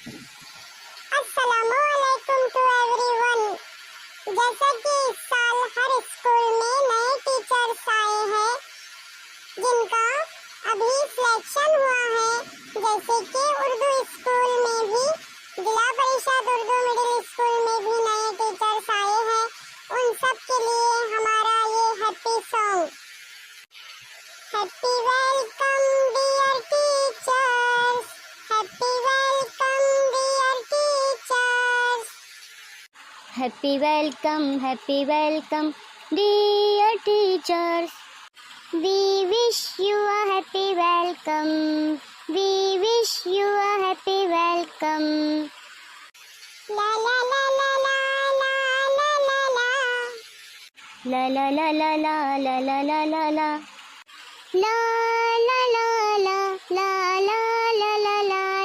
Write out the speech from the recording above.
अस्सलामुअलैकुम to everyone. जैसा कि इस साल हर स्कूल में नए टीचर्स आए हैं जिनका अभी सिलेक्शन हुआ है, जैसे कि उर्दू स्कूल में भी, जिला परिषद उर्दू मिडिल स्कूल में भी नए टीचर्स आए हैं। उन सब के लिए हमारा ये happy song. Happy welcome dear teachers, happy welcome dear teachers. Happy welcome, dear teachers. We wish you a happy welcome. We wish you a happy welcome. La la la la la la la la la. La la la la la la la la la la. La la la la la la.